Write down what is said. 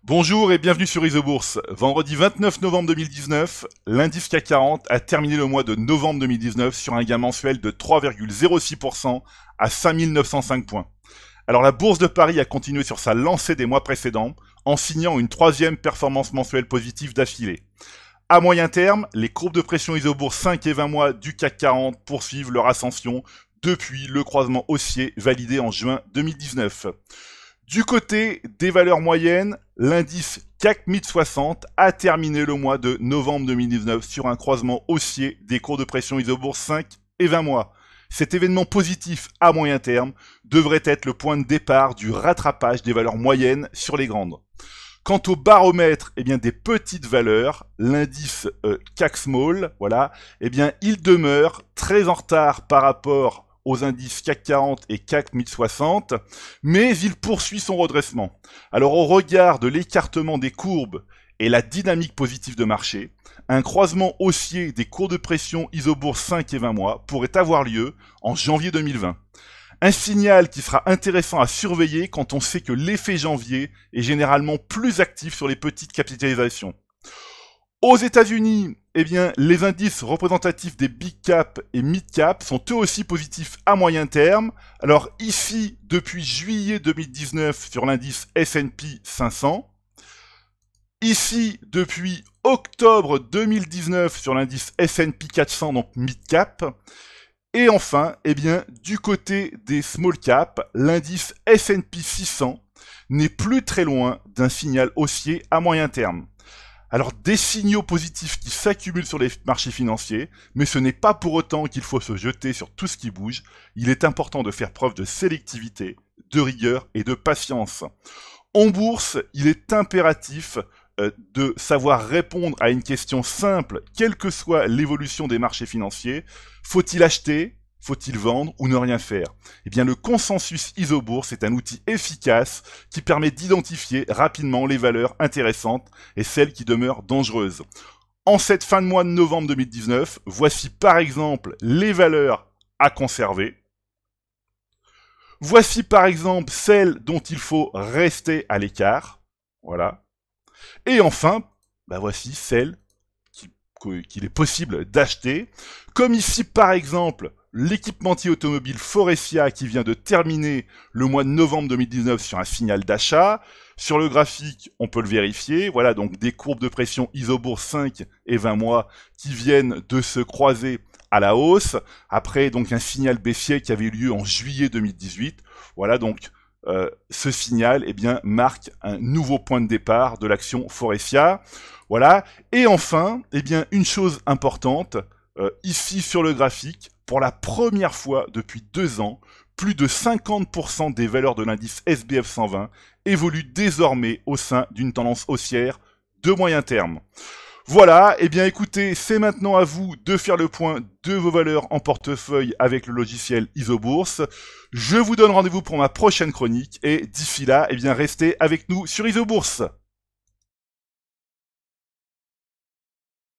Bonjour et bienvenue sur Isobourse. Vendredi 29 novembre 2019, l'indice CAC 40 a terminé le mois de novembre 2019 sur un gain mensuel de 3,06% à 5905 points. Alors la bourse de Paris a continué sur sa lancée des mois précédents en signant une troisième performance mensuelle positive d'affilée. À moyen terme, les courbes de pression Isobourse 5 et 20 mois du CAC 40 poursuivent leur ascension depuis le croisement haussier validé en juin 2019. Du côté des valeurs moyennes, l'indice CAC Mid 60 a terminé le mois de novembre 2019 sur un croisement haussier des cours de pression Isobourse 5 et 20 mois. Cet événement positif à moyen terme devrait être le point de départ du rattrapage des valeurs moyennes sur les grandes. Quant au baromètre, des petites valeurs, l'indice CAC Small, il demeure très en retard par rapport aux indices CAC 40 et CAC 1060, mais il poursuit son redressement. Alors au regard de l'écartement des courbes et la dynamique positive de marché, un croisement haussier des cours de pression Isobourse 5 et 20 mois pourrait avoir lieu en janvier 2020. Un signal qui sera intéressant à surveiller quand on sait que l'effet janvier est généralement plus actif sur les petites capitalisations. Aux États-Unis, les indices représentatifs des big cap et mid cap sont eux aussi positifs à moyen terme. Alors ici, depuis juillet 2019 sur l'indice S&P 500. Ici, depuis octobre 2019 sur l'indice S&P 400, donc mid cap. Et enfin, du côté des small cap, l'indice S&P 600 n'est plus très loin d'un signal haussier à moyen terme. Alors des signaux positifs qui s'accumulent sur les marchés financiers, mais ce n'est pas pour autant qu'il faut se jeter sur tout ce qui bouge. Il est important de faire preuve de sélectivité, de rigueur et de patience. En bourse, il est impératif de savoir répondre à une question simple, quelle que soit l'évolution des marchés financiers. Faut-il acheter ? Faut-il vendre ou ne rien faire ? Le consensus Isobourse est un outil efficace qui permet d'identifier rapidement les valeurs intéressantes et celles qui demeurent dangereuses. En cette fin de mois de novembre 2019, voici par exemple les valeurs à conserver. Voici par exemple celles dont il faut rester à l'écart. Voilà. Et enfin, voici celles qu'il est possible d'acheter. Comme ici par exemple, l'équipementier automobile Faurecia qui vient de terminer le mois de novembre 2019 sur un signal d'achat. Sur le graphique, on peut le vérifier. Voilà donc des courbes de pression Isobourse 5 et 20 mois qui viennent de se croiser à la hausse. Après donc un signal baissier qui avait eu lieu en juillet 2018. Voilà donc ce signal marque un nouveau point de départ de l'action Faurecia. Voilà. Et enfin, une chose importante, ici sur le graphique, pour la première fois depuis 2 ans, plus de 50% des valeurs de l'indice SBF 120 évoluent désormais au sein d'une tendance haussière de moyen terme. Voilà, écoutez, c'est maintenant à vous de faire le point de vos valeurs en portefeuille avec le logiciel Isobourse. Je vous donne rendez-vous pour ma prochaine chronique et d'ici là, restez avec nous sur Isobourse.